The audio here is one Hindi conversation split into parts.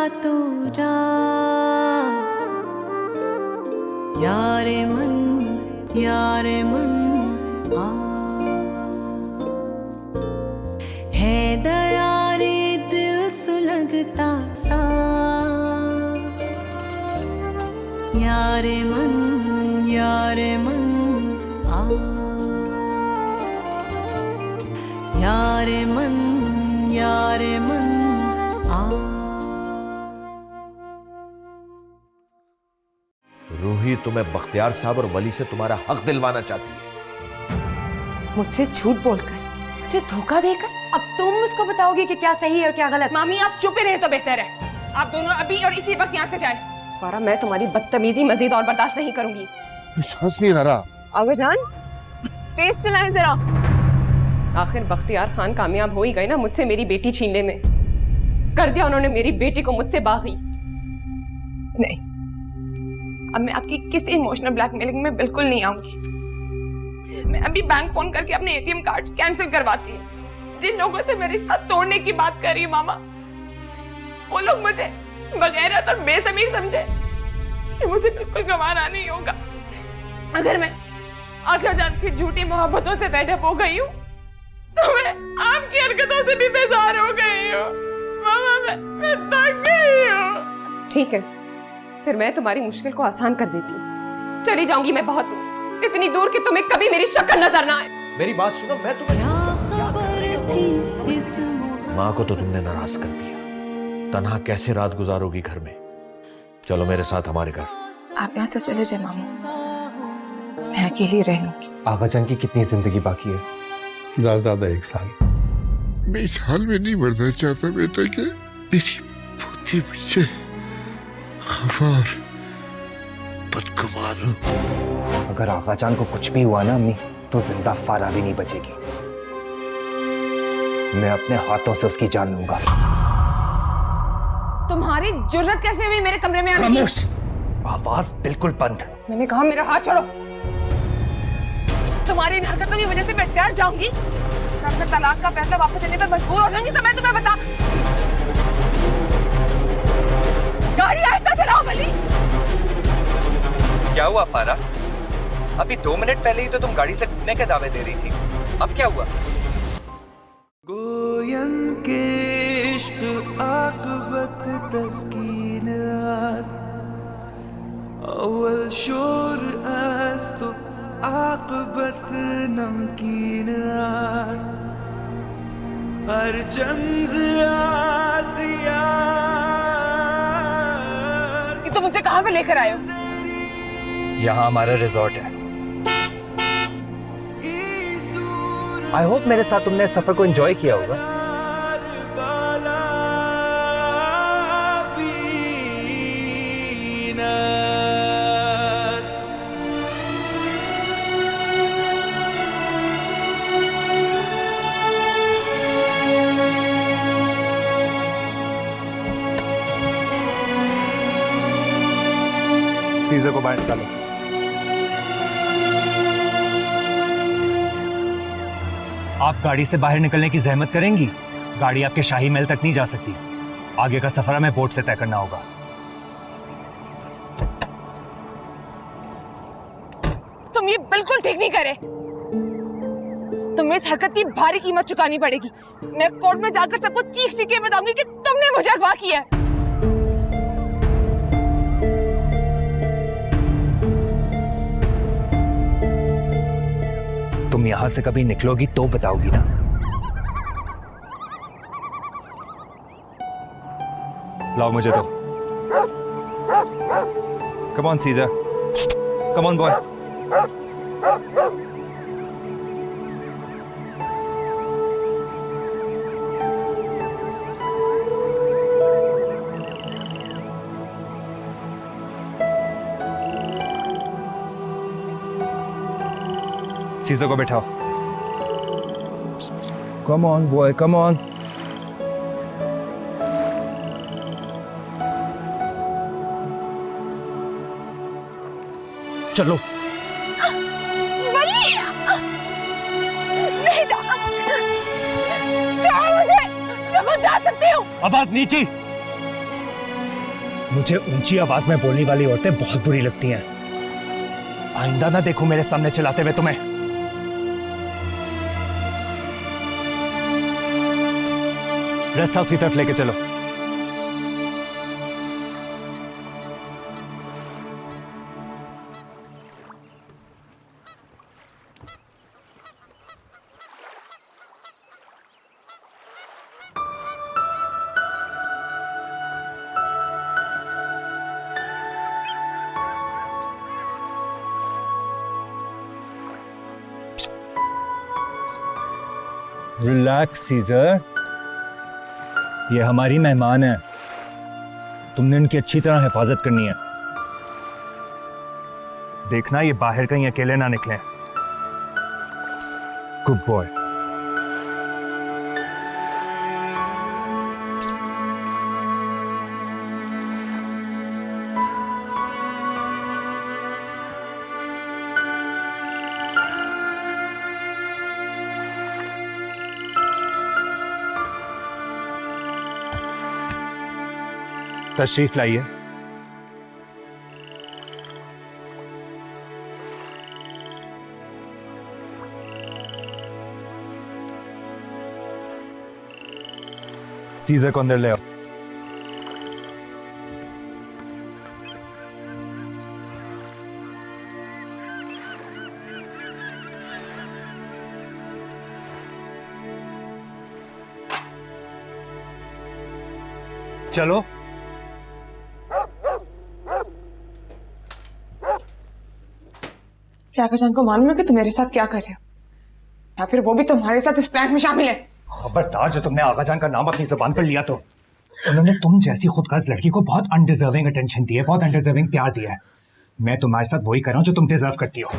रातों रात। यारे मन आ है दया रे दिल सुलगता सा। यारे मन आ यारे मन आ। रूही तुम्हें बख्तियार साहब और वली से तुम्हारा हक दिलवाना चाहती है। मुझसे झूठ बोलकर, मुझे धोखा देकर। अब तुम उसको बताओगे कि क्या सही है और क्या गलत। मामी आप चुप ही रहे तो बेहतर है। आप दोनों अभी और इसी वक्त यहाँ से जाएं। फारा, मैं तुम्हारी बदतमीजी मजीद और बर्दाश्त नहीं करूंगी। सांस नहीं आ रहा। आगा जान, तेज चलाएं जरा। आखिर बख्तियार खान कामयाब हो ही गए ना मुझसे मेरी बेटी छीनने में। कर दिया उन्होंने मेरी बेटी को मुझसे बागी। नहीं, अब मैं आपकी किसी इमोशनल ब्लैकमेलिंग में बिल्कुल नहीं आऊंगी। मैं अभी बैंक फोन करके अपने एटीएम कार्ड कैंसिल करवाती हूँ। जिन लोगों से मैं रिश्ता तोड़ने की बात कर रही हूँ मामा, वो लोग मुझे बगैरत और बेज़मीर समझे, ये मुझे बिल्कुल गवारा नहीं होगा। अगर मैं आगा जान की झूठी मोहब्बतों से फेड अप हो गई हूँ तो मैं आपकी हरकतों से भी बेजार हो गई हूँ। मामा मैं थक गई हूँ। ठीक है, फिर मैं तुम्हारी मुश्किल को आसान कर देती हूँ। चली जाऊंगी मैं बहुत दूर, इतनी दूर कि तुम्हें कभी मेरी शक्ल नजर ना आए। मेरी बात सुनो, मैं तुम्हें खबर थी इस माँ को तो तुमने नाराज कर दिया। तन्हा कैसे रात गुजारोगी घर में? चलो मेरे साथ हमारे घर। आप यहाँ से चले जाए मामू, मैं अकेली रह लूंगी। आगा जान की कितनी जिंदगी बाकी है? ज्यादा 1 साल। मैं इस हाल में नहीं मरना चाहता बेटा कि मेरी पोती मुझसे खबर बदगुमान हो। अगर आगा जान को कुछ भी हुआ ना अम्मी, तो जिंदा फारा भी नहीं बचेगी। मैं अपने हाथों से उसकी जान लूंगा। तुम्हारी जुर्रत कैसे हुई मेरे कमरे में आने की? आवाज बिल्कुल बंद। मैंने कहा मेरा हाथ छोड़ो। तुम्हारी इन हरकतों की वजह से मैं डर जाऊंगी। जब मैं तलाक का फैसला वापस लेने पर मजबूर हो जाऊंगी तो मैं तुम्हें बता। गाड़ी आहिस्ता चलाओ वली। क्या हुआ फारा? अभी 2 मिनट पहले ही तो तुम गाड़ी से कूदने के दावे दे रही थी। अब क्या हुआ? गोयन के इश्क आकबत तस्कीन आस्त, अव्वल शोर आस्त तो आकबत नमकीन आस्त, हर चंद आसिया। ये तो मुझे कहाँ पे लेकर आए हो? यहाँ हमारा रिजॉर्ट है। आई होप मेरे साथ तुमने इस सफर को एंजॉय किया होगा। सीजर को बाहर निकालो। आप गाड़ी से बाहर निकलने की जहमत करेंगी? गाड़ी आपके शाही महल तक नहीं जा सकती। आगे का सफर हमें बोट से तय करना होगा। तुम ये बिल्कुल ठीक नहीं करे। तुम्हें इस हरकत की भारी कीमत चुकानी पड़ेगी। मैं कोर्ट में जाकर सबको चीख के बताऊंगी कि तुमने मुझे अगवा किया है। तुम यहां से कभी निकलोगी तो बताओगी ना? लाओ मुझे तो। Come on Caesar, come on boy. Caesar को बैठाओ। Come on boy, come on. चलो। वली! नहीं जाओ मुझे, मैं खुद जा सकती हूँ। आवाज नीचे। मुझे ऊंची आवाज में बोलने वाली औरतें बहुत बुरी लगती हैं। आइंदा ना देखूं मेरे सामने चलाते हुए तुम्हें। रेस्ट हाउस की तरफ लेके चलो। रिलैक्स सीजर, ये हमारी मेहमान है, तुमने इनकी अच्छी तरह हिफाजत करनी है। देखना ये बाहर कहीं अकेले ना निकलें। Good boy. तशरीफ लाइए। सीजर को अंदर ले आओ। चलो। क्या आकाजान को मालूम है कि तुम मेरे साथ क्या कर रहे हो, या फिर वो भी तुम्हारे साथ इस प्लान में शामिल है? खबरदार, जो तुमने आगाजान का नाम अपनी जुबान पर लिया तो उन्होंने तुम जैसी खुदगर्ज लड़की को बहुत अनडिजर्विंग अटेंशन दी है, बहुत अनडिजर्विंग प्यार दिया है। मैं तुम्हारे साथ वही कर रहा हूँ जो तुम डिजर्व करती हो।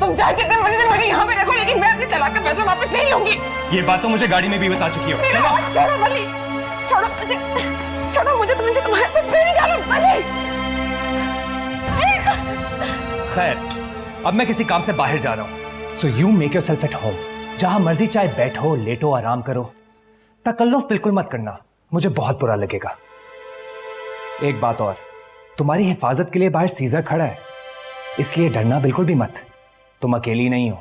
तुम चाहे जितने मर्जी मुझे यहाँ पे रखो, लेकिन मैं अपने तलाक का फैसला वापस नहीं लूंगी। ये बात तो मुझे गाड़ी में भी बता चुकी हो। छोड़ो वली, छोड़ो मुझे, छोड़ो मुझे, तुम मुझे तुम्हारे से से निकालो वली। खैर, अब मैं किसी काम से बाहर जा रहा हूँ, so you make your self at home. जहां मर्जी चाहे बैठो, लेटो, आराम करो। तकल्लुफ बिल्कुल मत करना, मुझे बहुत बुरा लगेगा। एक बात और, तुम्हारी हिफाजत के लिए बाहर सीजर खड़ा है, इसलिए डरना बिल्कुल भी मत, तुम अकेली नहीं हो।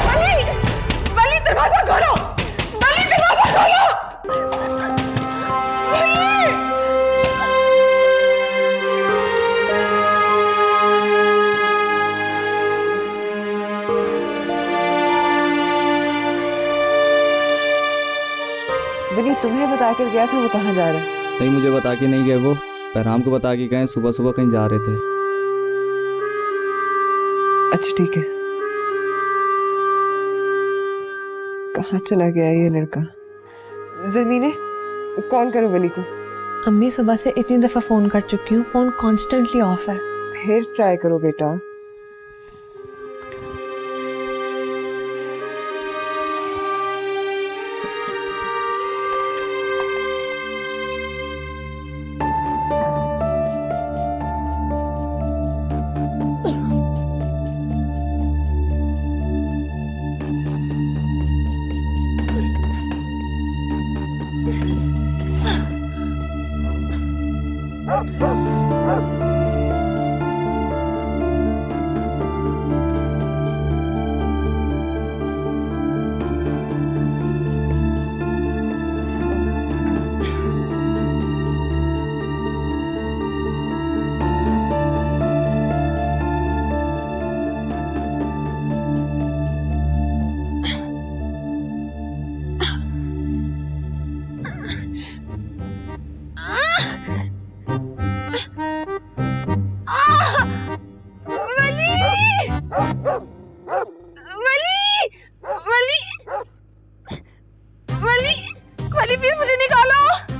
वली, वली दरवाजा खोलो, वली दरवाजा खोलो। वली तुम्हें बता कर गया था वो कहाँ जा रहे? नहीं, मुझे बता के नहीं गए वो, बहराम को बता के गए सुबह सुबह कहीं जा रहे थे। अच्छा ठीक है। कहाँ चला गया ये लड़का? ज़मीने कॉल करो वली को। अम्मी सुबह से इतनी दफा फोन कर चुकी हूँ, फोन कॉन्स्टेंटली ऑफ है। फिर ट्राई करो बेटा।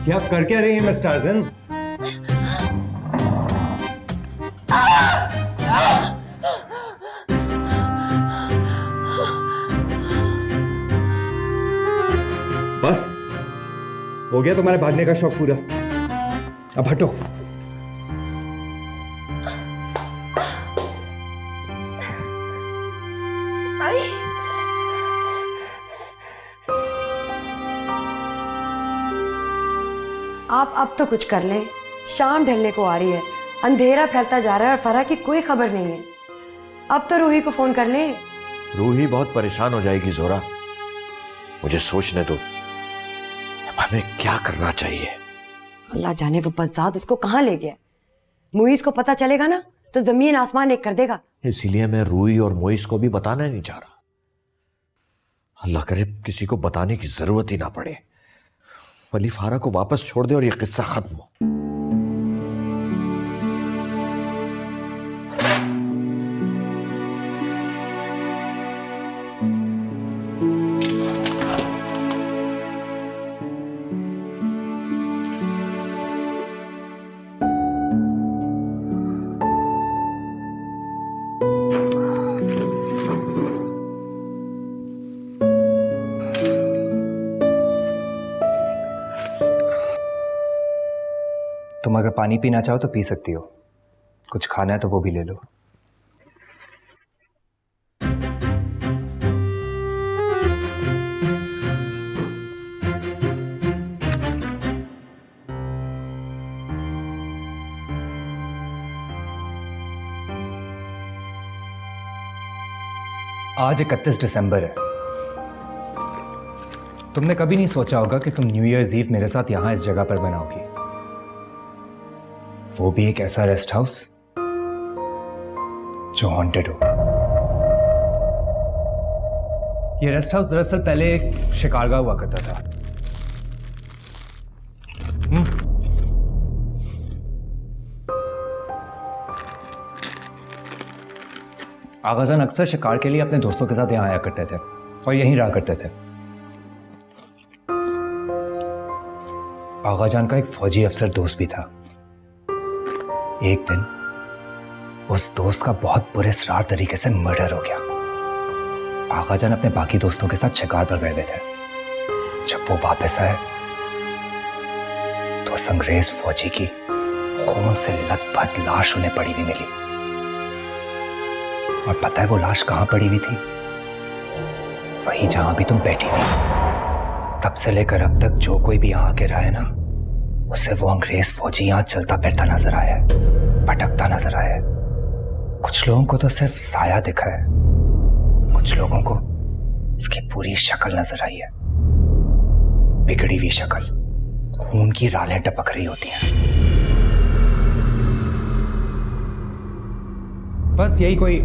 क्या कर क्या रही है मिस्टर टार्ज़न? बस हो गया तुम्हारे भागने का शौक पूरा, अब हटो। आप अब तो कुछ कर लें। शाम ढलने को आ रही है, अंधेरा फैलता जा रहा है और फराह की कोई खबर नहीं है। अब तो रूही को फोन कर लें। रूही बहुत परेशान हो जाएगी जोरा, मुझे सोचने दो हमें क्या करना चाहिए। अल्लाह जाने वो बदजात उसको कहाँ ले गया। मुईस को पता चलेगा ना तो जमीन आसमान एक कर देगा। इसीलिए मैं रूही और मोइस को भी बताना नहीं चाह रहा। अल्लाह करे किसी को बताने की जरूरत ही ना पड़े। वली फारा को वापस छोड़ दे और ये किस्सा खत्म हो। तुम अगर पानी पीना चाहो तो पी सकती हो, कुछ खाना है तो वो भी ले लो। आज 31 दिसंबर है। तुमने कभी नहीं सोचा होगा कि तुम न्यू ईयर्स ईव मेरे साथ यहां इस जगह पर बनाओगी, वो भी एक ऐसा रेस्ट हाउस जो हॉन्टेड हो। ये रेस्ट हाउस दरअसल पहले एक शिकारगाह हुआ करता था। आगाजान अक्सर शिकार के लिए अपने दोस्तों के साथ यहां आया करते थे और यहीं रहा करते थे। आगाजान का एक फौजी अफसर दोस्त भी था। एक दिन उस दोस्त का बहुत पुरस्कार तरीके से मर्डर हो गया। आगाजान अपने बाकी दोस्तों के साथ शिकार पर गए हुए थे। जब वो वापस आए तो उस अंग्रेज फौजी की खून से लथपथ लाश उन्हें पड़ी हुई मिली। और पता है वो लाश कहां पड़ी हुई थी? वही जहां भी तुम बैठी हुई। तब से लेकर अब तक जो कोई भी यहां आके रहा है ना, उसे वो अंग्रेज फौजी यहां चलता फिरता नजर आया है, भटकता नजर आया है। कुछ लोगों को तो सिर्फ साया दिखा है, कुछ लोगों को उसकी पूरी शक्ल नजर आई है। बिगड़ी हुई शक्ल, खून की रालें टपक रही होती हैं। बस यही कोई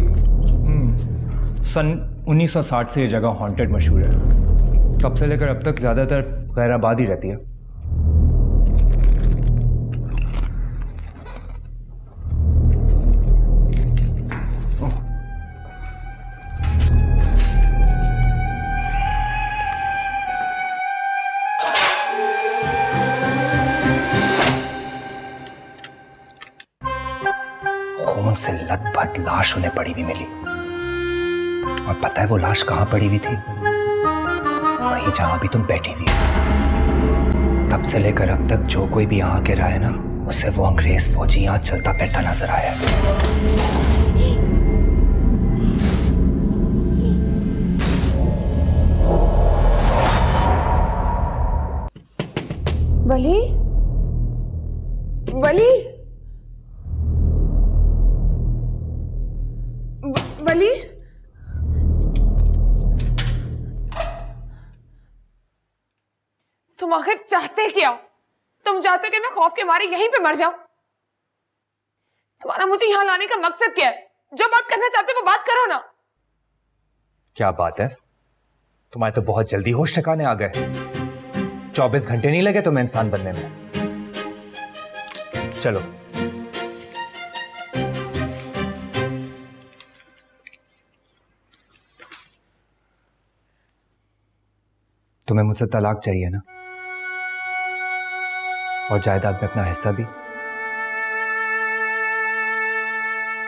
सन 1960 से ये जगह हॉन्टेड मशहूर है। तब से लेकर अब तक ज्यादातर गैर आबाद ही रहती है। खून से लथपथ लाश उन्हें पड़ी हुई मिली। और पता है वो लाश कहां पड़ी हुई थी? वही जहां भी तुम बैठी हुई हो। तब से लेकर अब तक जो कोई भी यहां आके रहा है ना, उसे वो अंग्रेज फौजी यहां चलता फिरता नजर आया है। वली, वली, वली, तुम आखिर चाहते क्या? तुम चाहते हो कि मैं खौफ के मारे यहीं पे मर जाऊं? तुम्हारा मुझे यहां लाने का मकसद क्या है? जो बात करना चाहते हो वो बात करो ना। क्या बात है, तुम्हारे तो बहुत जल्दी होश ठिकाने आ गए। 24 घंटे नहीं लगे तुम्हें इंसान बनने में। चलो तुम्हें मुझसे तलाक चाहिए ना, और जायदाद में अपना हिस्सा भी।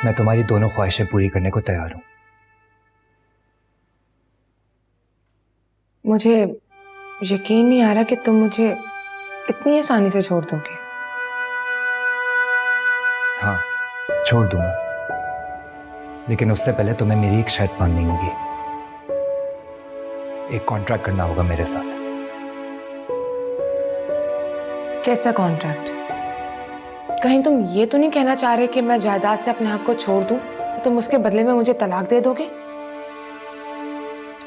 मैं तुम्हारी दोनों ख्वाहिशें पूरी करने को तैयार हूं। मुझे यकीन नहीं आ रहा कि तुम मुझे इतनी आसानी से छोड़ दोगे। हाँ, छोड़ दूंगा, लेकिन उससे पहले तुम्हें मेरी एक शर्त माननी होगी। एक कॉन्ट्रैक्ट करना होगा मेरे साथ। कैसा कॉन्ट्रैक्ट? कहीं तुम ये तो नहीं कहना चाह रहे कि मैं जायदाद से अपने हक को छोड़ दूं तो तुम उसके बदले में मुझे तलाक दे दोगे?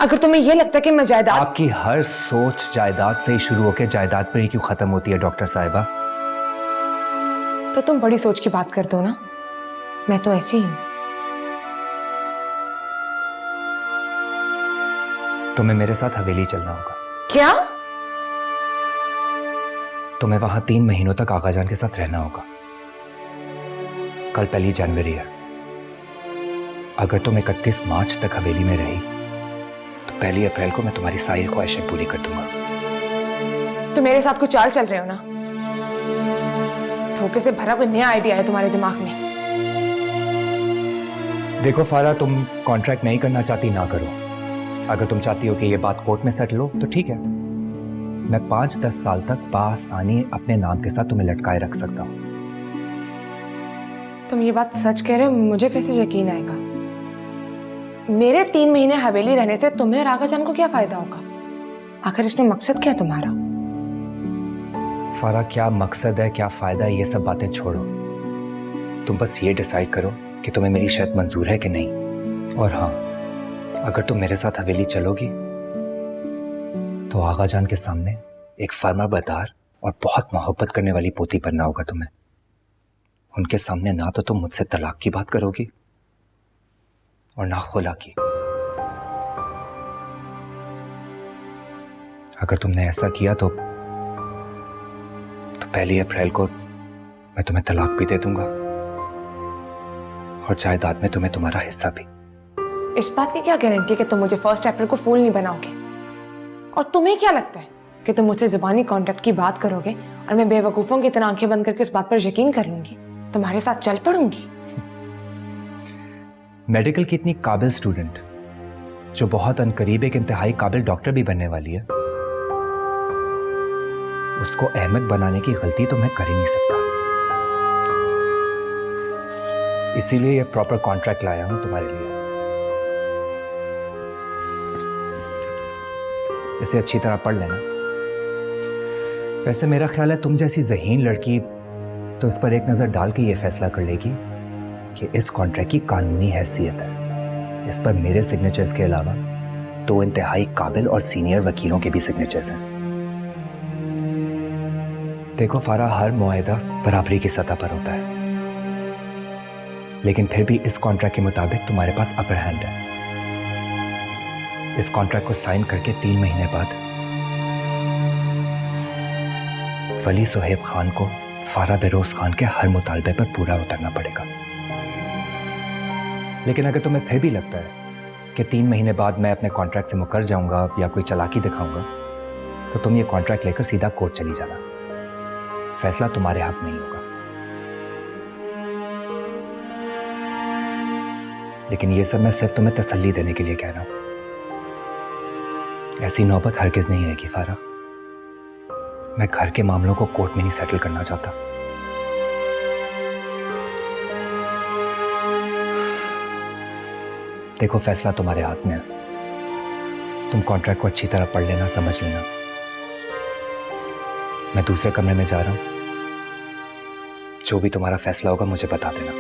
अगर तुम्हें यह लगता है कि मैं जायदाद... आपकी हर सोच जायदाद से ही शुरू होकर जायदाद पर ही क्यों खत्म होती है डॉक्टर साहिबा? तो तुम बड़ी सोच की बात कर दो ना, मैं तो ऐसी ही हूं। तुम्हें मेरे साथ हवेली चलना होगा। क्या? तुम्हें वहां 3 महीनों तक आगाजान के साथ रहना होगा। कल 1 जनवरी है। अगर तुम 31 मार्च तक हवेली में रही तो 1 अप्रैल को मैं तुम्हारी सारी ख्वाहिशें पूरी कर दूंगा। तुम मेरे साथ कुछ चाल चल रहे हो ना? धोखे से भरा कोई नया आइडिया है तुम्हारे दिमाग में? देखो फारा, तुम कॉन्ट्रैक्ट नहीं करना चाहती ना करो। अगर तुम चाहती हो कि ये बात कोर्ट में सेटल हो तो ठीक है। मैं 5-10 साल तक बासानी अपने नाम के साथ तुम्हें लटकाए रख सकता हूं। तुम ये बात सच कह रहे हो? मुझे कैसे यकीन आएगा? मेरे 3 महीने हवेली रहने से तुम्हें और आगाजान को क्या फायदा होगा? आखिर इसमें मकसद क्या है तुम्हारा? फारा, क्या मकसद है, क्या फायदा है, ये सब बातें छोड़ो। तुम बस ये डिसाइड करो कि तुम्हें मेरी शर्त मंजूर है कि नहीं। और हाँ, अगर तुम मेरे साथ हवेली चलोगी तो आगाजान के सामने एक फर्माबरदार और बहुत मोहब्बत करने वाली पोती बनना होगा तुम्हें। उनके सामने ना तो तुम मुझसे तलाक की बात करोगी और ना खुला की। अगर तुमने ऐसा किया तो 1 अप्रैल को मैं तुम्हें तलाक भी दे दूंगा और जायदाद में तुम्हें तुम्हारा हिस्सा भी। इस बात की क्या गारंटी है कि तुम मुझे 1 अप्रैल को फूल नहीं बनाओगे? और तुम्हें क्या लगता है कि तुम मुझसे जुबानी कॉन्ट्रैक्ट की बात करोगे और मैं बेवकूफों की तरह आंखें बंद करके उस बात पर यकीन कर लूंगी, तुम्हारे साथ चल पड़ूंगी? मेडिकल की इतनी काबिल स्टूडेंट जो बहुत अनकरीब एक इंतहाई काबिल डॉक्टर भी बनने वाली है, उसको अहमक बनाने की गलती तो मैं कर ही नहीं सकता। इसीलिए ये प्रॉपर कॉन्ट्रैक्ट लाया हूं तुम्हारे लिए। इसे अच्छी तरह पढ़ लेना। वैसे मेरा ख्याल है तुम जैसी ज़हीन लड़की तो इस पर एक नज़र डाल के ये फैसला कर लेगी कि इस कॉन्ट्रैक्ट की कानूनी हैसियत है। इस पर मेरे सिग्नेचर्स के अलावा 2 इंतहाई काबिल और सीनियर वकीलों के भी सिग्नेचर्स हैं। देखो फारा, हर मुआहदा बराबरी की सतह पर होता है, लेकिन फिर भी इस कॉन्ट्रैक्ट के मुताबिक तुम्हारे पास अपर हैंड है। इस कॉन्ट्रैक्ट को साइन करके 3 महीने बाद वली सुहेब खान को फारा बेरोज खान के हर मुतालबे पर पूरा उतरना पड़ेगा। लेकिन अगर तुम्हें फिर भी लगता है कि 3 महीने बाद मैं अपने कॉन्ट्रैक्ट से मुकर जाऊंगा या कोई चालाकी दिखाऊंगा, तो तुम ये कॉन्ट्रैक्ट लेकर सीधा कोर्ट चली जाना। फैसला तुम्हारे हाथ में ही होगा। लेकिन ये सब मैं सिर्फ तुम्हें तसल्ली देने के लिए कह रहा हूं। ऐसी नौबत हरगिज नहीं आएगी फारा। मैं घर के मामलों को कोर्ट में नहीं सेटल करना चाहता। देखो, फैसला तुम्हारे हाथ में है। तुम कॉन्ट्रैक्ट को अच्छी तरह पढ़ लेना, समझ लेना। मैं दूसरे कमरे में जा रहा हूं। जो भी तुम्हारा फैसला होगा मुझे बता देना।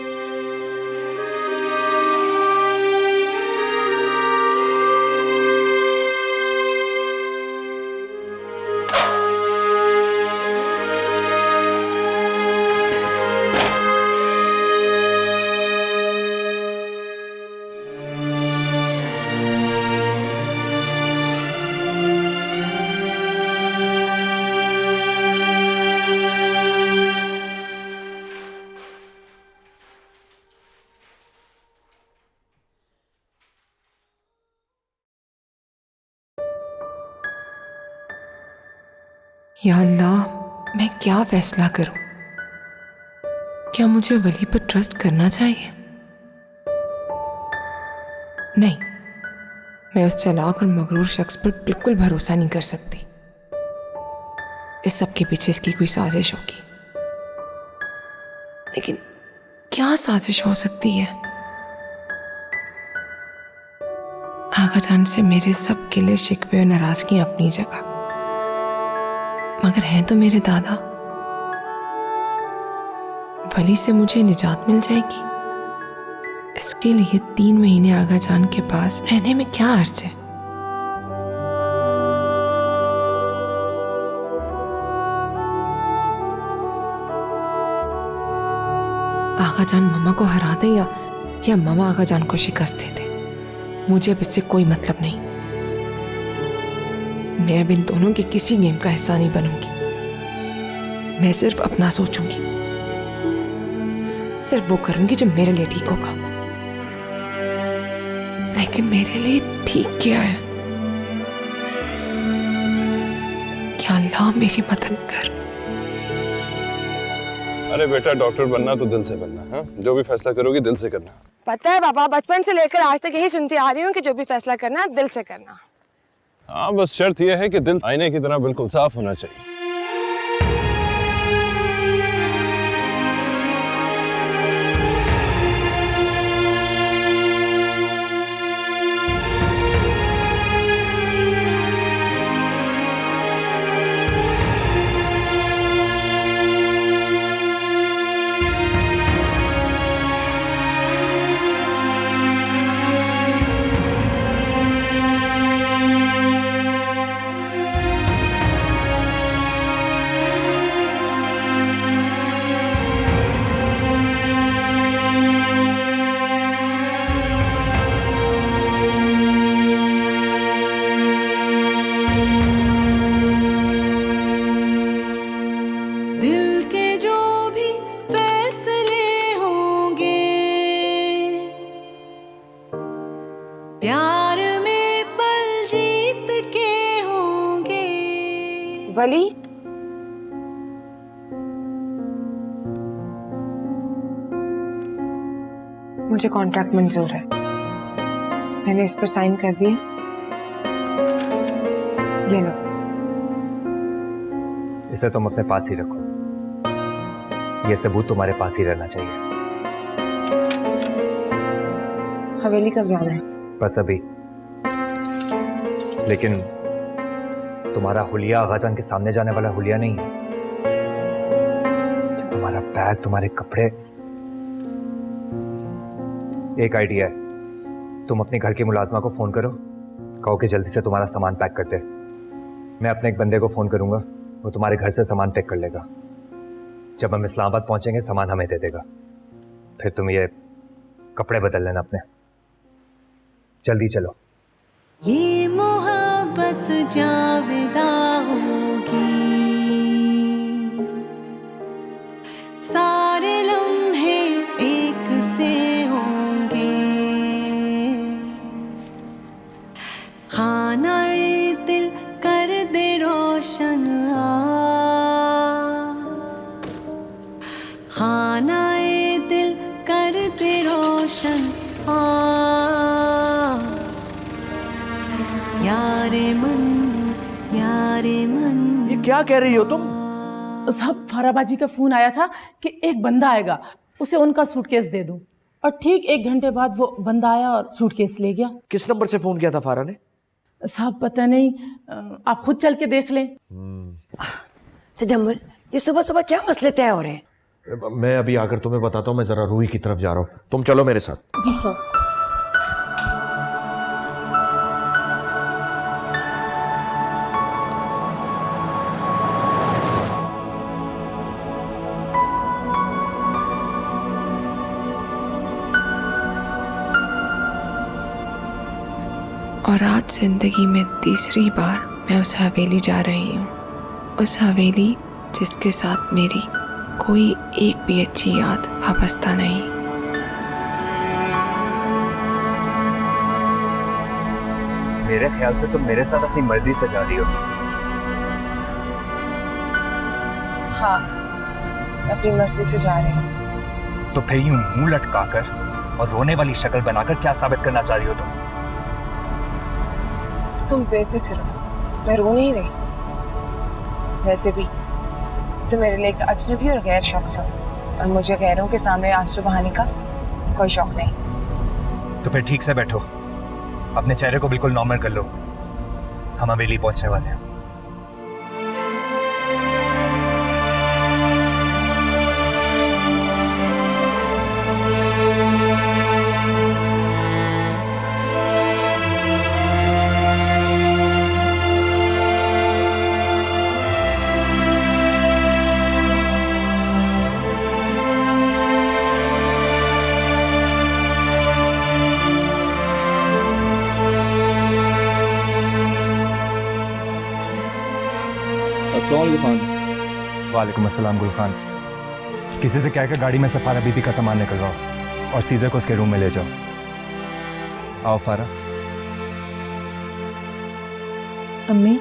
या अल्लाह, मैं क्या फैसला करूं? क्या मुझे वली पर ट्रस्ट करना चाहिए? नहीं, मैं उस चालाक और मगरूर शख्स पर बिल्कुल भरोसा नहीं कर सकती। इस सब के पीछे इसकी कोई साजिश होगी। लेकिन क्या साजिश हो सकती है? आगाजान से मेरे सब गिले शिकवे और नाराजगी अपनी जगह, मगर हैं तो मेरे दादा। वली से मुझे निजात मिल जाएगी। इसके लिए 3 महीने आगा जान के पास रहने में क्या अर्ज है। आगा जान मामा को हरा दे या मामा आगा जान को शिकस्त दे दे, मुझे अब इससे कोई मतलब नहीं। मैं अब इन दोनों के किसी गेम का हिस्सा नहीं बनूंगी। मैं सिर्फ अपना सोचूंगी, सिर्फ वो करूंगी जो मेरे लिए ठीक होगा। लेकिन मेरे लिए ठीक क्या है? क्या अल्लाह मेरी मदद कर। अरे बेटा, डॉक्टर बनना तो दिल से बनना, हाँ? जो भी फैसला करोगी दिल से करना। पता है पापा, बचपन से लेकर आज तक यही सुनती आ रही हूँ कि जो भी फैसला करना है दिल से करना। हाँ, बस शर्त यह है कि दिल आईने की तरह बिल्कुल साफ होना चाहिए। वली, मुझे कॉन्ट्रैक्ट मंजूर है। मैंने इस पर साइन कर दिए। ये लो। इसे तुम अपने पास ही रखो। ये सबूत तुम्हारे पास ही रहना चाहिए। हवेली कब जाना है? बस अभी। लेकिन तुम्हारा हुलिया आगाजान के सामने जाने वाला हुलिया नहीं है। तुम्हारा बैग, तुम्हारे कपड़े। एक आइडिया है, तुम अपने घर की मुलाजमा को फोन करो, कहो कि जल्दी से तुम्हारा सामान पैक कर दे। मैं अपने एक बंदे को फोन करूंगा, वो तुम्हारे घर से सामान पैक कर लेगा। जब हम इस्लामाबाद पहुंचेंगे सामान हमें दे देगा। फिर तुम ये कपड़े बदल लेना अपने। जल्दी चलो। ये मोहब्बत जावेदा होगी, सारे लम्हे एक से होंगे। खाना रे दिल कर दे रोशन, खाना ए दिल कर दे रोशन। यारे मन, यारे मन। ये क्या कह रही हो तुम? साहब, फाराबाजी का फोन आया था कि एक बंदा आएगा, उसे उनका सूटकेस दे दूं। और ठीक 1 घंटे बाद वो बंदा आया और सूटकेस ले गया। किस नंबर से फोन किया था फारा ने? साहब पता नहीं, आप खुद चल के देख लें। तजम्मुल, ये सुबह सुबह क्या मसले तय हो रहे हैं? मैं अभी आकर तुम्हें बताता हूँ। मैं जरा रूही की तरफ जा रहा हूँ, तुम चलो मेरे साथ। जी सर। और आज जिंदगी में तीसरी बार मैं उस हवेली जा रही हूँ। उस हवेली जिसके साथ मेरी कोई एक भी अच्छी याद वाबस्ता नहीं। मेरे ख्याल से तुम मेरे साथ अपनी मर्जी से जा रही हो। हाँ, अपनी मर्जी से जा रही हूँ। तो फिर यूं मुंह लटकाकर और रोने वाली शक्ल बनाकर क्या साबित करना चाह रही हो तुम? तुम बेफिक्र हो, मैं रो नहीं रही। वैसे भी तुम मेरे लिए एक अजनबी और गैर शख्स हो, और मुझे गैरों के सामने आंसू बहाने का कोई शौक नहीं। तो फिर ठीक से बैठो, अपने चेहरे को बिल्कुल नॉर्मल कर लो। हम हवेली पहुंचने वाले हैं। अस्सलाम खान। वालेकुम अस्सलाम गुल खान। किसी से कहकर गाड़ी में से फारा बीबी का सामान निकलवाओ और सीजर को उसके रूम में ले जाओ। आओ फारा। अम्मी,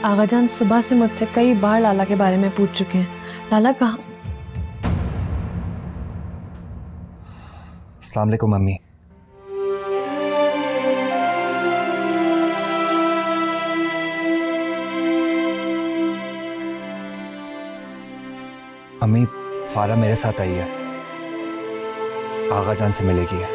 आगाजान सुबह से मुझसे कई बार लाला के बारे में पूछ चुके हैं। लाला कहाँ? अस्सलाम वालेकुम मम्मी। अम्मी, फारा मेरे साथ आई है, आगा जान से मिलेगी है।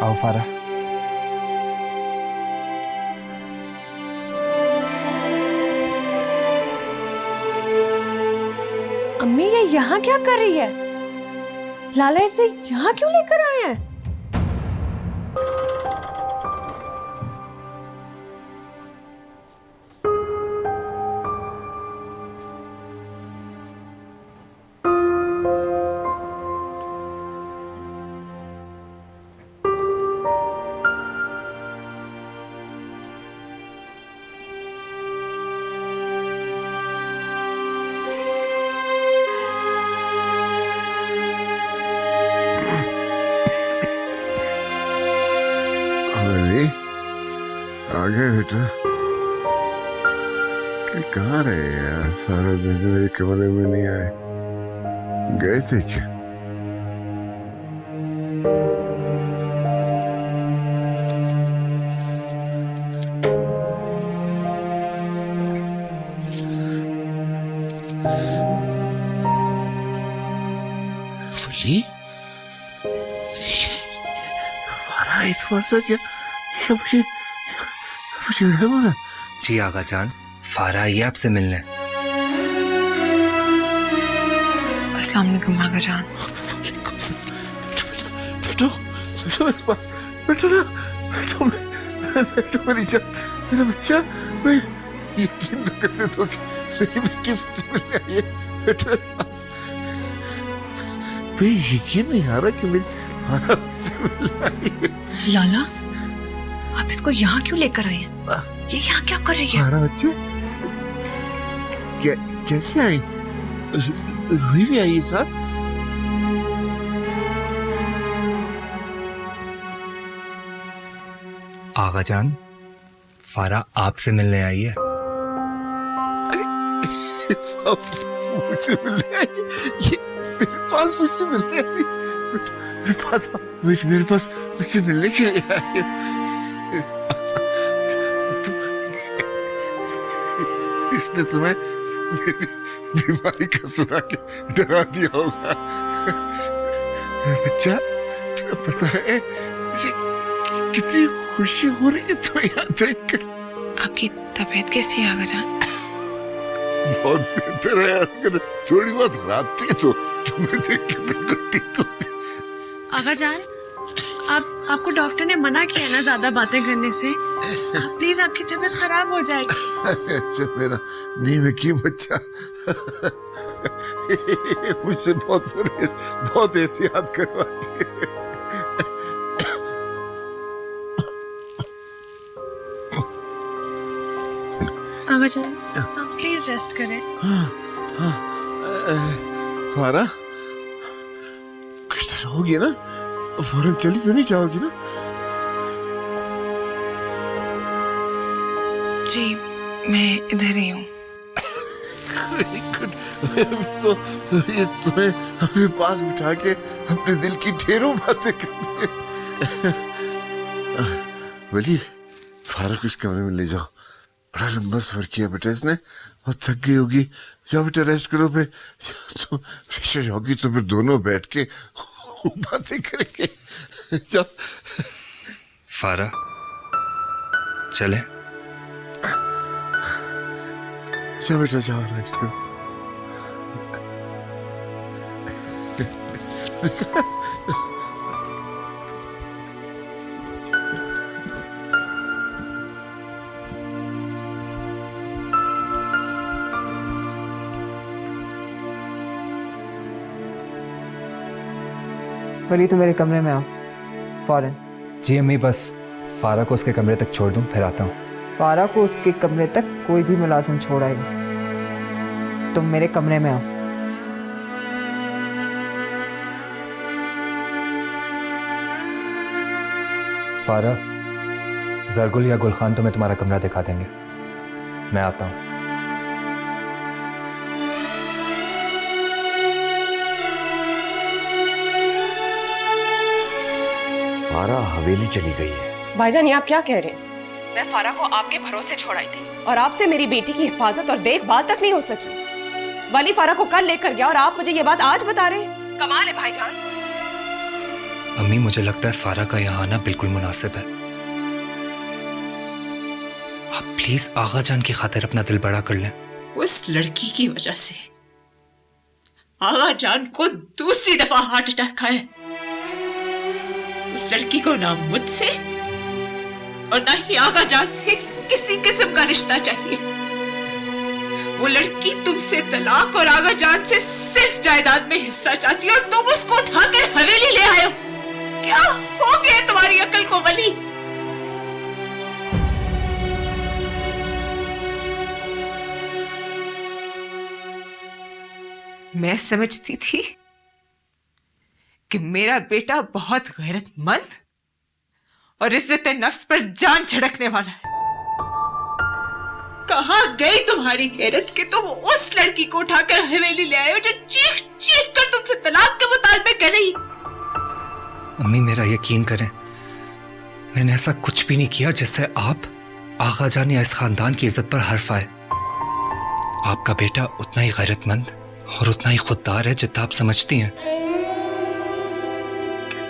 आओ फारा। अम्मी, ये यहाँ क्या कर रही है? लाला इसे यहाँ क्यों लेकर आए हैं? वली, आ गए बेटा। कहाँ रहे यार? सारा दिन मेरे कमरे में नहीं आए, गए थे क्या? वली, तुम्हारे साथ या मुझे है बोला? जी आगा जान, फारा आई है आपसे मिलने। अस्सलाम वालेकुम आगा जान। बैठो बैठो मेरे पास, बैठो ना, बैठो मेरी जान, मेरा बच्चा। मैं यकीन तो करते तो कि मेरी बेटी मुझसे मिलने आई है। बैठो मेरे पास। मैं यकीन नहीं आ रहा कि मेरी फारा मुझसे मिलने आई है। लाला, आप इसको यहाँ क्यों लेकर आए हैं? ये यहाँ क्या कर रही है? फारा बच्चे कैसे आई? रूही भी आई है साथ? आगा जान, फारा आपसे मिलने आई है। मुझसे मिलने आई? ये मेरे पास मुझसे मिलने आई? मेरे पास मुझसे मिलने के लिए आई है। इसने तुम्हें मेरी बीमारी का सुना के डरा दिया होगा। बच्चा, तुम्हें पता है मुझे कितनी खुशी हो रही है तुम्हें यहाँ देखकर। आपकी तबीयत कैसी है आगा जान? बहुत बेहतर है। अगर थोड़ी बहुत खराब थी तो तुम्हें देख के बिल्कुल ठीक हो गई। आगा जान, आपको डॉक्टर ने मना किया ना ज्यादा बातें करने से। प्लीज, आपकी तबीयत खराब हो जाएगी। अच्छा मेरा नींव की बच्चा मुझसे बहुत एहतियात करवाती है। आगा जान, आप प्लीज रेस्ट करें। फारा, कुछ तो होगी ना? फौरन चली तो नहीं जाओगी ना? जी, मैं इधर ही हूँ। तो ये तुम्हें अपने पास बिठा के अपने दिल की ढेरों बातें करती है। वली, फारा को इस कमरे में ले जाओ। बड़ा लंबा सफर किया बेटा इसने, बहुत थक गई होगी। जाओ बेटा, रेस्ट करो। फिर तो फ्रेश होगी तो फिर दोनों बैठ के बातें करेंगे। जाओ फारा, चले? जाओ बेटा, जाओ रेस्ट करो। वली तो मेरे कमरे में आओ फौरन। जी अम्मी, बस फारा को उसके कमरे तक छोड़ दूं, फिर आता हूँ। फारा को उसके कमरे तक कोई भी मुलाजिम छोड़ आएगा। तुम मेरे कमरे में आओ। फारा, जरगुल या गुलखान तुम्हें तुम्हारा कमरा दिखा देंगे। मैं आता हूँ। फारा हवेली चली गई है। भाईजान, ये आप क्या कह रहे हैं? मैं फारा को आपके भरोसे छोड़ाई थी और आपसे मेरी बेटी की हिफाजत और देखभाल तक नहीं हो सकी। वली फारा को कल लेकर गया और आप मुझे ये बात आज बता रहे हैं? कमाल है भाईजान। अम्मी, मुझे लगता है फारा का यहाँ आना बिल्कुल मुनासिब है। आप प्लीज आगा जान की खातिर अपना दिल बड़ा कर लें। उस लड़की की वजह से आगा जान को दूसरी दफा हार्ट अटैक आया। उस लड़की को ना मुझसे और ना ही आगा जान से किसी किस्म का रिश्ता चाहिए। वो लड़की तुमसे तलाक और आगा जान से सिर्फ जायदाद में हिस्सा चाहती है और तुम उसको उठाकर हवेली ले आए हो। क्या हो गया तुम्हारी अकल को वली? मैं समझती थी कि मेरा बेटा बहुत गैरतमंद और इज्जत नफ्स पर जान छिड़कने वाला है। कहां गई तुम्हारी गैरत कि तुम उस लड़की को उठाकर हवेली ले आए हो जो चीख चीख कर तुमसे तलाक के मुतालबे कर रही। अम्मी, मेरा यकीन करें, मैंने ऐसा कुछ भी नहीं किया जिससे आप आगा जान या इस खानदान की इज्जत पर हर्फ आए। आपका बेटा उतना ही गैरतमंद और उतना ही खुददार है जितना आप समझती हैं।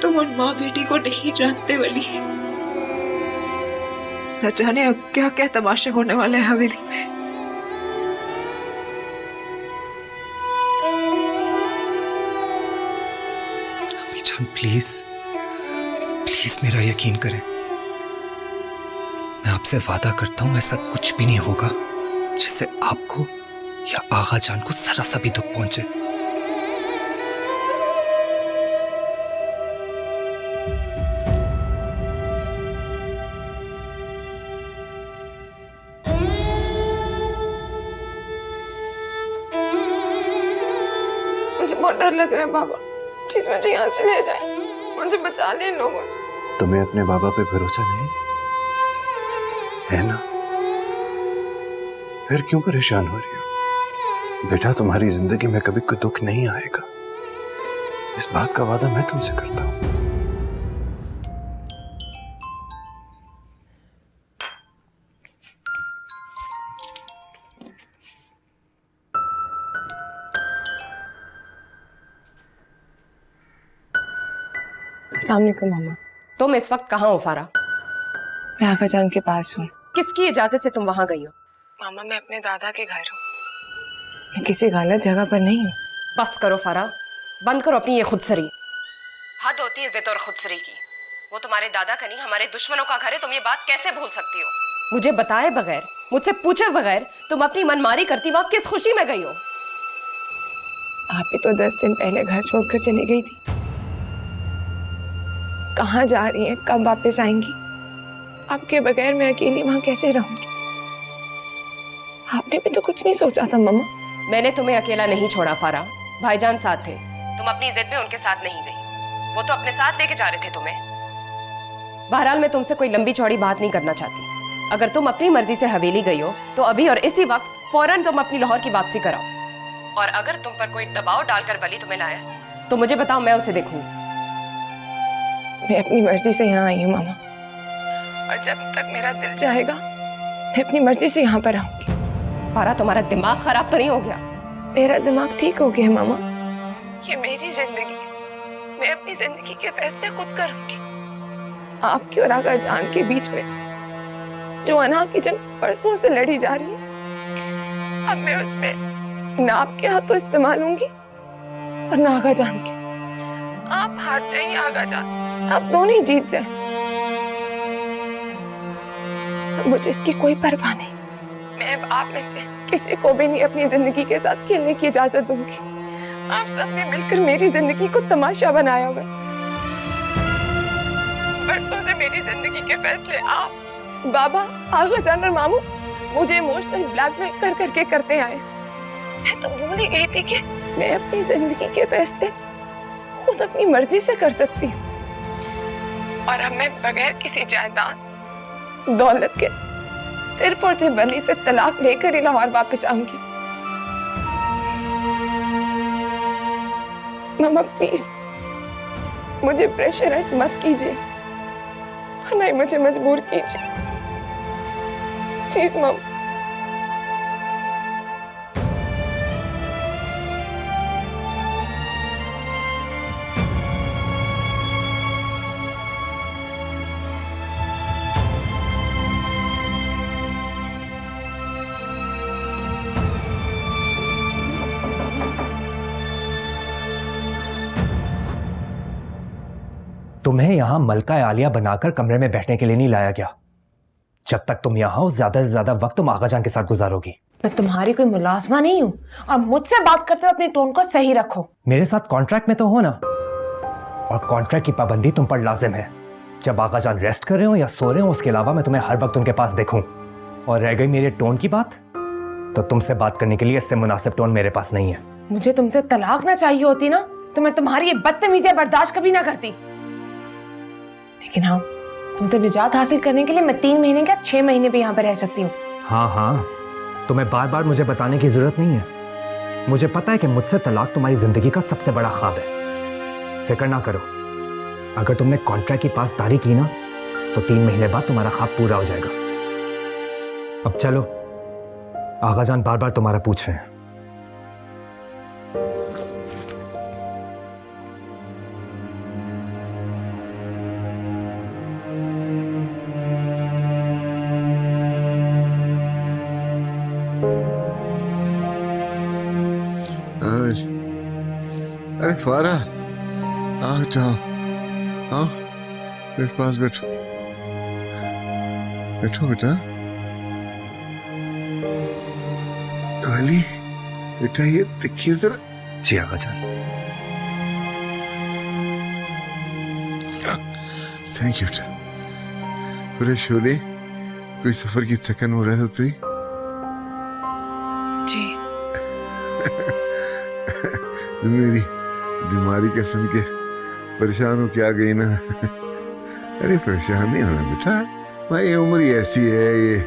तुम उन माँ बेटी को नहीं जानते वली। न जाने अब क्या क्या तमाशे होने वाले हैं हवेली में। अम्मी जान, प्लीज प्लीज मेरा यकीन करें। मैं आपसे वादा करता हूं ऐसा कुछ भी नहीं होगा जिससे आपको या आगा जान को जरा सा भी दुख पहुंचे। मुझे बहुत डर लग रहा है बाबा। प्लीज मुझे यहाँ से ले जाए, मुझे बचा ले इन लोगों से। तुम्हें अपने बाबा पे भरोसा नहीं है ना? फिर क्यों परेशान हो रही हो? बेटा, तुम्हारी जिंदगी में कभी कोई दुख नहीं आएगा, इस बात का वादा मैं तुमसे करता हूं। अस्सलाम वालेकुम मामा। तुम इस वक्त कहाँ हो फारा? मैं आगा जान के पास हूँ। किसकी इजाजत से तुम वहां गई हो? मामा, मैं अपने दादा के घर हूँ। मैं किसी गलत जगह पर नहीं हूँ। बस करो फारा, बंद करो अपनी ये खुदसरी। हद होती है जिद और खुदसरी की। वो तुम्हारे दादा का नहीं, हमारे दुश्मनों का घर है। तुम ये बात कैसे भूल सकती हो? मुझे बताए बगैर, मुझसे पूछे बगैर तुम अपनी मनमानी करती वक्त किस खुशी में गई हो? आप ही तो 10 दिन पहले घर छोड़कर चली गई थी। कहाँ जा रही हैं? कब वापस आएंगी? आपके बगैर मैं अकेली वहां कैसे रहूंगी? आपने भी तो कुछ नहीं सोचा था मम्मा। मैंने तुम्हें अकेला नहीं छोड़ा फारा, भाईजान साथ थे। तुम अपनी जिद में उनके साथ नहीं गई, वो तो अपने साथ लेके जा रहे थे तुम्हें। बहरहाल मैं तुमसे कोई लंबी चौड़ी बात नहीं करना चाहती। अगर तुम अपनी मर्जी से हवेली गई हो तो अभी और इसी वक्त फौरन तुम अपनी लाहौर की वापसी कराओ। और अगर तुम पर कोई दबाव डालकर वली तुम्हें लाया तो मुझे बताओ, मैं उसे देखूंगी। मैं अपनी मर्जी से यहाँ आई हूँ मामा, और जब तक मेरा दिल चाहेगा मैं अपनी मर्जी से यहाँ पर आऊंगी। फारा, तुम्हारा दिमाग खराब तो नहीं हो गया? मेरा दिमाग ठीक हो गया मामा। ये मेरी जिंदगी है, मैं अपनी जिंदगी के फैसले खुद करूंगी। आपकी और आगा जान के बीच में जो अना की जंग परसों से लड़ी जा रही है, अब मैं उसमें ना आपके हाथों इस्तेमाल लूंगी और ना आगा जान के। आप हार जाए या आगा जान, आप दोनों ही जीत जाए, मुझे इसकी कोई परवाह नहीं। मैं अब आप में से किसी को भी नहीं अपनी जिंदगी के साथ खेलने की इजाजत दूंगी। आप सबने मिलकर मेरी जिंदगी को तमाशा बनाया हुआ है। के फैसले आप, बाबा, आगा जान और मामू मुझे इमोशनल ब्लैकमेल कर करके करते आए। मैं तो भूल ही गई थी कि मैं अपनी जिंदगी के फैसले खुद अपनी मर्जी से कर सकती हूँ। और अब मैं बगैर किसी जायदाद दौलत के सिर्फ और सिर्फ बनी से तलाक लेकर ही लाहौर वापस आऊंगी। मामा प्लीज मुझे प्रेशराइज मत कीजिए, नहीं मुझे मजबूर कीजिए प्लीज मामा। तुम्हें यहां मलका आलिया बनाकर कमरे में बैठने के लिए नहीं लाया गया। जब तक तुम यहां हो ज्यादा से ज्यादा वक्त तुम आगाजान के साथ गुजारोगी। मैं तुम्हारी कोई मुलाजमा नहीं हूँ और मुझसे बात करते हुए अपनी टोन को सही रखो। मेरे साथ कॉन्ट्रैक्ट में तो हो ना, और कॉन्ट्रैक्ट की पाबंदी तुम पर लाजिम है। जब आगाजान रेस्ट कर रहे हो या सो रहे हो, उसके अलावा मैं तुम्हें हर वक्त उनके पास देखूं। और रह गई मेरे टोन की बात, तो तुमसे बात करने के लिए इससे मुनासिब टोन मेरे पास नहीं है। मुझे तुमसे तलाक ना चाहिए होती ना, तो मैं तुम्हारी ये बदतमीजियां बर्दाश्त कभी ना करती। लेकिन हाँ, तुमसे निजात हासिल करने के लिए मैं 3 महीने क्या 6 महीने भी यहाँ पे रह सकती हूँ। हाँ हाँ, तुम्हें बार बार मुझे बताने की जरूरत नहीं है। मुझे पता है कि मुझसे तलाक तुम्हारी जिंदगी का सबसे बड़ा ख्वाब है। फिक्र ना करो, अगर तुमने कॉन्ट्रैक्ट की पासदारी की ना, तो 3 महीने बाद तुम्हारा ख्वाब पूरा हो जाएगा। अब चलो, आगाजान बार बार तुम्हारा पूछ रहे हैं। अरे फारा, आओ जाओ, आओ मेरे पास बैठो, बैठो बेटा। अली बेटा, ये देखिए जरा। जी आगाजान। थैंक यू बेटा। फ्रेश हो गई? कोई सफर की थकन वगैरह उतरी? जी। मेरी बीमारी का सुन के परेशान हो क्या गई ना। अरे परेशान नहीं होना बेटा, भाई उम्र ही ऐसी है, ये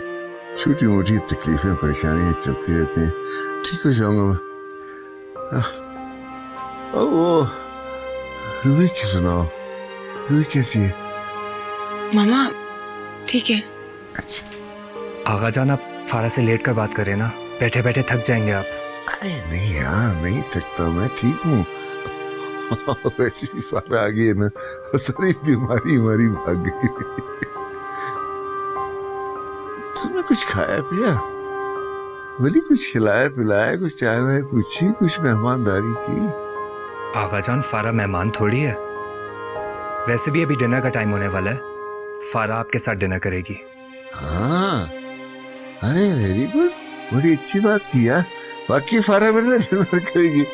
छोटी मोटी तकलीफें परेशानियां चलती रहती हैं। ठीक हो जाऊंगा मैं। वो रूही की सुनाओ, रूही कैसी है? मामा ठीक है। अच्छा आगाजान, आप फारा से लेट कर बात करें ना, बैठे बैठे थक जाएंगे आप। अरे नहीं यार, नहीं थकता, मैं ठीक हूँ। वैसे भी फारा आ गई है ना, सारी बीमारी हमारी भाग गई। तुमने कुछ खाया पिया? बोली कुछ खिलाया पिलाया, कुछ चाय वाय पूछी, कुछ मेहमानदारी की? आगाजान, फारा मेहमान थोड़ी है। वैसे भी अभी डिनर का टाइम होने वाला है, फारा आपके साथ डिनर करेगी। हाँ, अरे वेरी गुड, बड़ी अच्छी बात की यार। बाकी फारा मेरे से डिनर करेगी।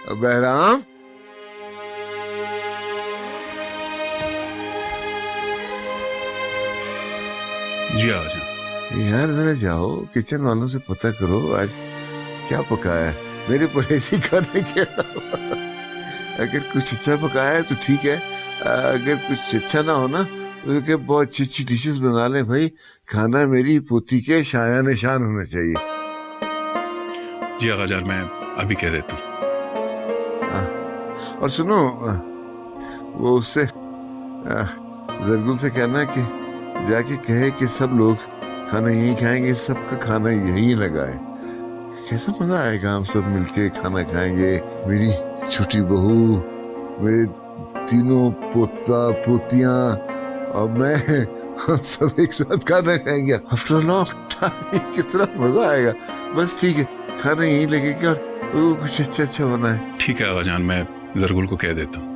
बहराम, जी आगाजान। यार जरा जाओ किचन वालों से पता करो आज क्या पकाया है मेरे परहेजी खाने के अलावा। अगर कुछ अच्छा पकाया है तो ठीक है, अगर कुछ अच्छा ना हो ना तो बहुत अच्छी अच्छी डिशेस बना ले भाई। खाना मेरी पोती के शाया निशान होना चाहिए। जी आगाजान, मैं अभी कह देता हूँ। और सुनो, वो उससे जरगुल से कहना कि जाके कहे कि सब लोग खाना यही खाएंगे, सबका खाना यही लगाए। कैसा मजा आएगा, हम सब मिलके खाना खाएंगे। मेरी छोटी बहू, मेरे तीनों पोता पोतियां और मैं, हम सब एक साथ खाना खाएंगे। आफ्टर लॉन्ग टाइम कितना मजा आएगा। बस ठीक है, खाना यही लगेगा और वो कुछ अच्छा अच्छा बना है। ठीक है आगाजान, मैं जरगुल को कह देता हूँ।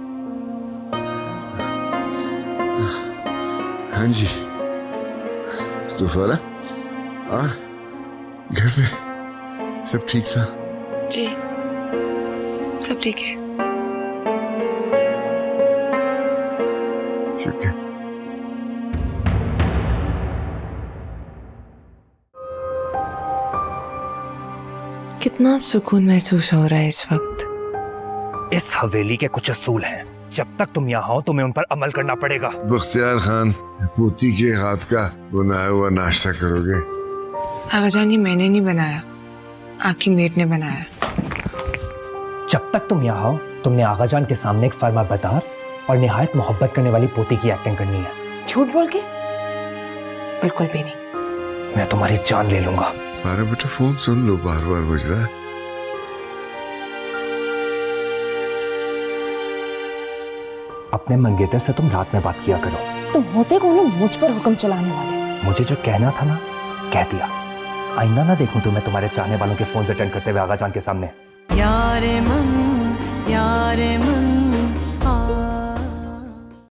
हाँ जी, तो फारा, और घर पे सब ठीक था? जी सब ठीक है। 是的。कितना सुकून महसूस हो रहा है इस वक्त। इस हवेली के कुछ असूल हैं, जब तक तुम यहाँ हो तुम्हें उन पर अमल करना पड़ेगा। बख्तियार खान, पोती के हाथ का बनाया हुआ नाश्ता करोगे? आगा जान, ये मैंने नहीं बनाया, आपकी मेट ने बनाया। जब तक तुम यहाँ हो तुमने आगाजान के सामने एक फर्माबरदार और निहायत मोहब्बत करने वाली पोती की एक्टिंग करनी है। झूठ बोल के? बिल्कुल भी नहीं। मैं तुम्हारी जान ले लूंगा। फारा बेटा फोन सुन लो, बार बार बज रहा है। अपने मंगेतर से तुम रात में बात किया करो। तुम होते कौन हो मुझ पर हुक्म चलाने वाले? मुझे जो कहना था ना कह दिया। आईना ना देखूं तुम्हें तुम्हारे चाहने वालों के फोन अटेंड करते हुए आगाजान के सामने। यारे मन